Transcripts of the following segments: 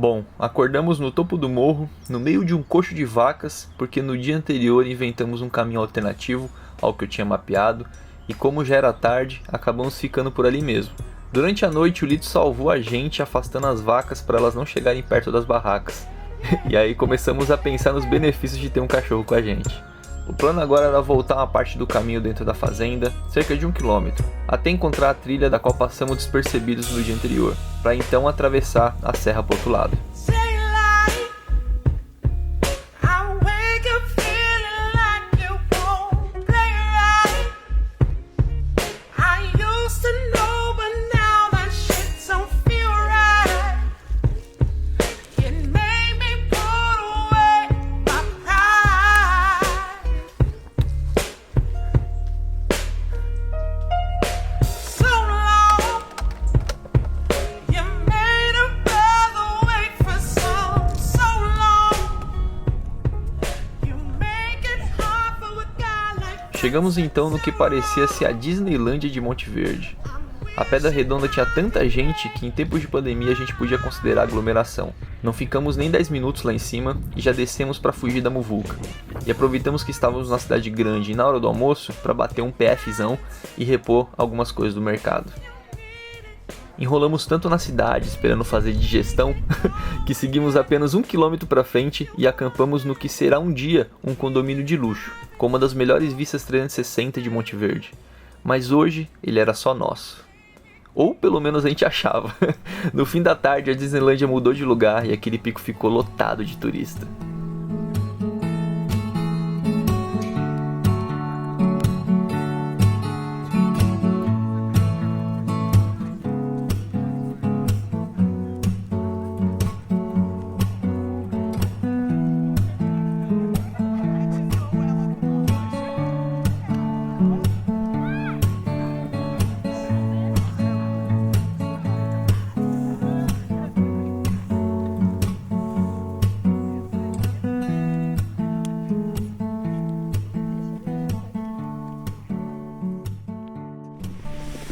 Bom, acordamos no topo do morro, no meio de um coxo de vacas, porque no dia anterior inventamos um caminho alternativo ao que eu tinha mapeado, e como já era tarde, acabamos ficando por ali mesmo. Durante a noite, o Lito salvou a gente afastando as vacas para elas não chegarem perto das barracas. E aí começamos a pensar nos benefícios de ter um cachorro com a gente. O plano agora era voltar uma parte do caminho dentro da fazenda, cerca de 1 quilômetro, até encontrar a trilha da qual passamos despercebidos no dia anterior, para então atravessar a serra para o outro lado. Chegamos então no que parecia ser a Disneylândia de Monte Verde. A Pedra Redonda tinha tanta gente que em tempos de pandemia a gente podia considerar aglomeração. Não ficamos nem 10 minutos lá em cima e já descemos para fugir da muvuca. E aproveitamos que estávamos na cidade grande e na hora do almoço para bater um PFzão e repor algumas coisas do mercado. Enrolamos tanto na cidade esperando fazer digestão que seguimos apenas 1 quilômetro para frente e acampamos no que será um dia um condomínio de luxo, com uma das melhores vistas 360 de Monte Verde. Mas hoje ele era só nosso. Ou pelo menos a gente achava. No fim da tarde a Disneylândia mudou de lugar e aquele pico ficou lotado de turista.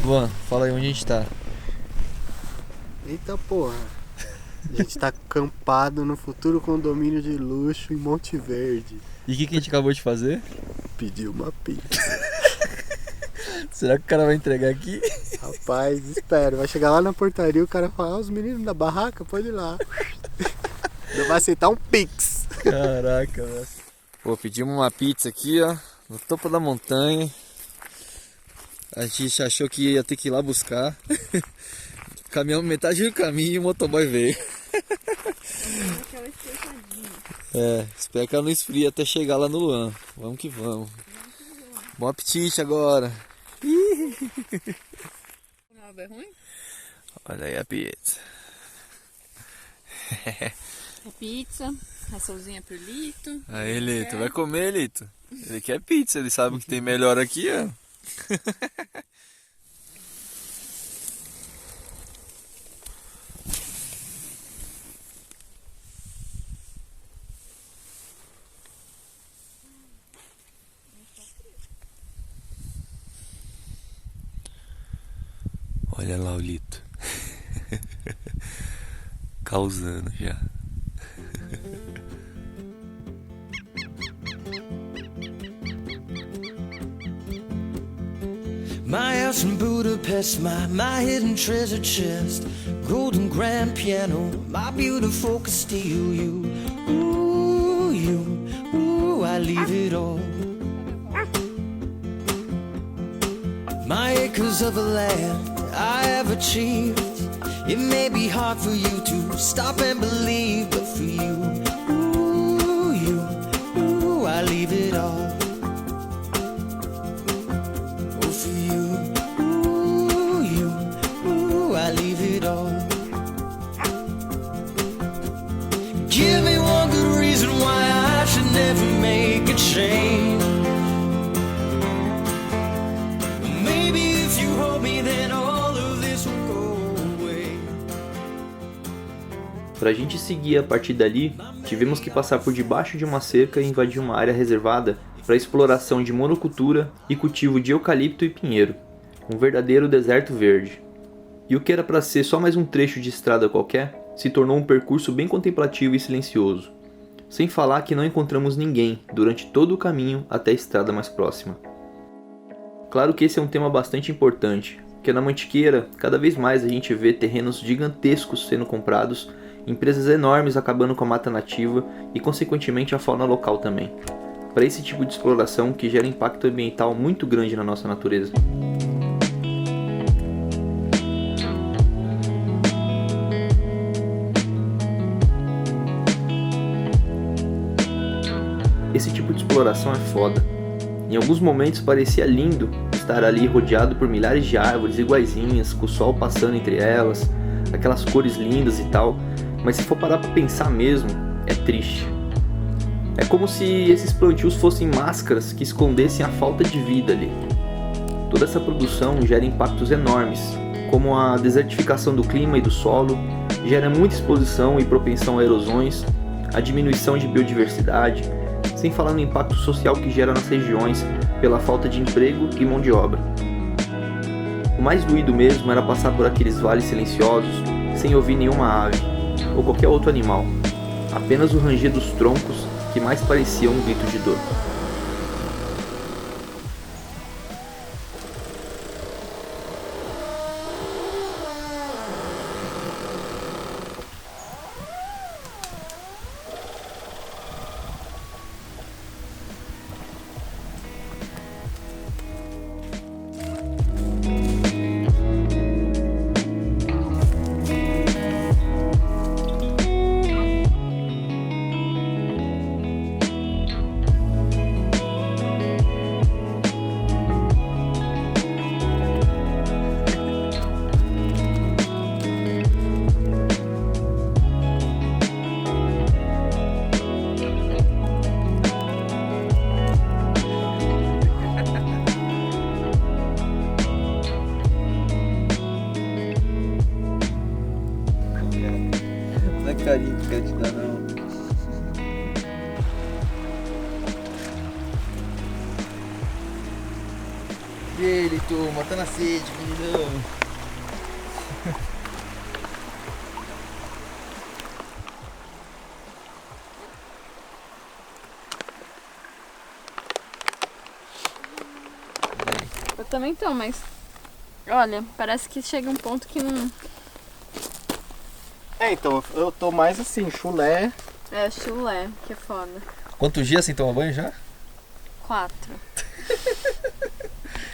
Luan, fala aí onde a gente tá. Eita porra, a gente tá acampado no futuro condomínio de luxo em Monte Verde. E o que a gente acabou de fazer? Pediu uma pizza. Será que o cara vai entregar aqui? Rapaz, espero. Vai chegar lá na portaria e o cara fala: os meninos da barraca, pode ir lá. Não vai aceitar um pix. Caraca, velho. Pô, pedimos uma pizza aqui, ó, no topo da montanha. A gente achou que ia ter que ir lá buscar. Caminhamos metade do caminho e o motoboy veio. Espero que ela não esfrie até chegar lá no Luan. Vamos que vamos. Bom apetite agora. Nada é ruim? Olha aí a pizza. É pizza, raçãozinha pro Lito. Aí, Lito, vai comer, Lito. Ele quer pizza, ele sabe o que tem melhor aqui, ó. Olha lá o Lito. Causando já. My house in Budapest, my hidden treasure chest, golden grand piano, my beautiful Castile, ooh, I leave it all. My acres of land I have achieved. It may be hard for you to stop and believe, but for you, ooh, I leave it all. Oh, for you, ooh, I leave it all. Give me one good reason why I should never make a change. Maybe if you hold me, then all of this will go away. Pra gente seguir a partir dali, tivemos que passar por debaixo de uma cerca e invadir uma área reservada para exploração de monocultura e cultivo de eucalipto e pinheiro, um verdadeiro deserto verde. E o que era para ser só mais um trecho de estrada qualquer, se tornou um percurso bem contemplativo e silencioso. Sem falar que não encontramos ninguém durante todo o caminho até a estrada mais próxima. Claro que esse é um tema bastante importante, porque na Mantiqueira, cada vez mais a gente vê terrenos gigantescos sendo comprados, empresas enormes acabando com a mata nativa e consequentemente a fauna local também. Para esse tipo de exploração que gera impacto ambiental muito grande na nossa natureza. Esse tipo de exploração é foda. Em alguns momentos parecia lindo estar ali rodeado por milhares de árvores iguaizinhas, com o sol passando entre elas, aquelas cores lindas e tal, mas se for parar pra pensar mesmo, é triste. É como se esses plantios fossem máscaras que escondessem a falta de vida ali. Toda essa produção gera impactos enormes, como a desertificação do clima e do solo, gera muita exposição e propensão a erosões, a diminuição de biodiversidade, sem falar no impacto social que gera nas regiões pela falta de emprego e mão de obra. O mais doído mesmo era passar por aqueles vales silenciosos, sem ouvir nenhuma ave, ou qualquer outro animal, apenas o ranger dos troncos que mais parecia um grito de dor. Não é carinho que quer te dar, não. E ele, tô matando a sede, meninão. Eu também tô, mas... Olha, parece que chega um ponto que não... Então, eu tô mais assim, chulé. É, chulé, que é foda. Quantos dias sem tomar banho já? 4.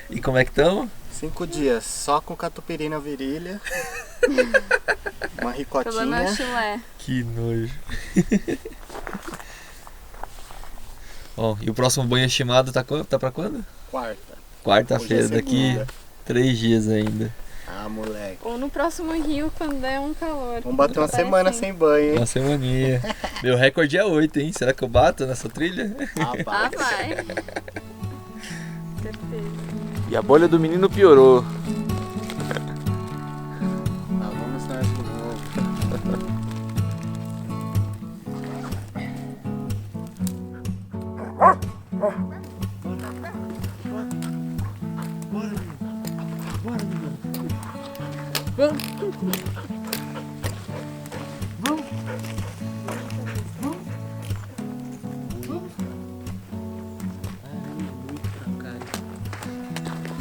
E como é que estão? 5 dias, só com catupiry na virilha. Uma Pelo meu ricotinha. chulé. Que nojo. Bom, e o próximo banho estimado tá pra quando? Quarta. Quarta-feira, Hoje é daqui segunda. 3 dias ainda. Ah, moleque. Ou no próximo rio, quando der um calor. Vamos bater uma Parece semana assim. sem banho, hein? Uma semaninha. Meu recorde é 8, hein? Será que eu bato nessa trilha? Ah, Rapaz. vai. Certeza. E a bolha do menino piorou. Ah, vamos sair de novo.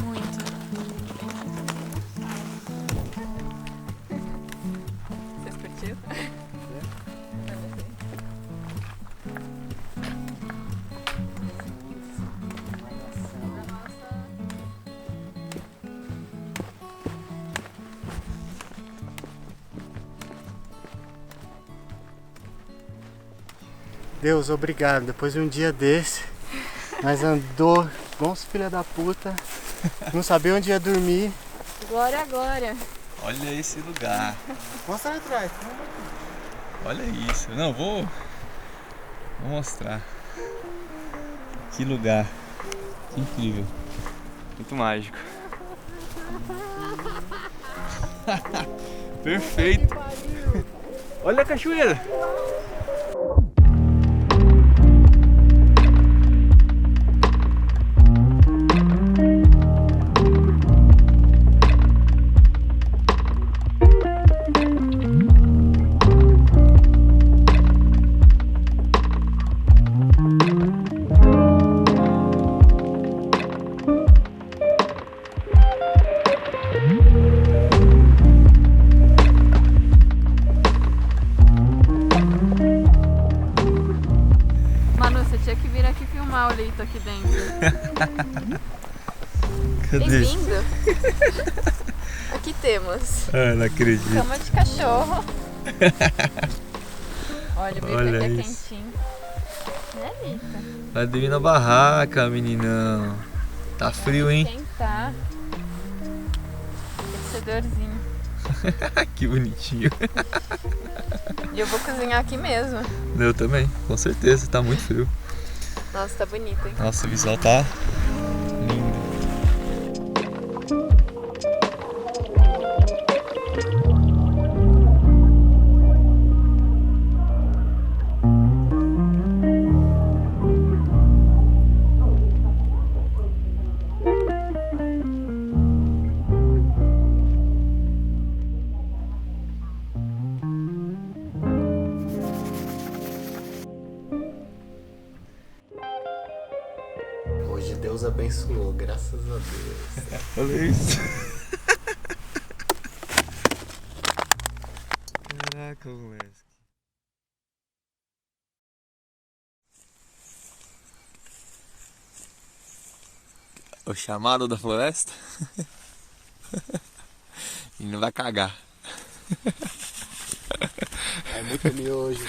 Muito. Vocês curtiram? Deus, obrigado. Depois de um dia desse, nós andou igual uns filha da puta. Não sabia onde ia dormir. Glória, glória. Olha esse lugar. Mostra lá atrás. Olha isso. Não, vou mostrar. Que lugar. Que incrível. Muito mágico. Perfeito. Olha a cachoeira! Cadê? Bem-vindo. Aqui temos Ah, não acredito. cama de cachorro. Olha, o Olha bebê tá isso. quentinho. Delícia. Vai dormir na barraca, meninão. Tá frio, hein? Esquentar. Aquecedorzinho. Que bonitinho. E eu vou cozinhar aqui mesmo. Eu também, com certeza. Tá muito frio. Nossa, tá bonito, hein? Nossa, o visual tá lindo. Hoje Deus abençoou, graças a Deus. Olha isso. Caraca, moleque. O chamado da floresta? E não vai cagar. É muito miojo.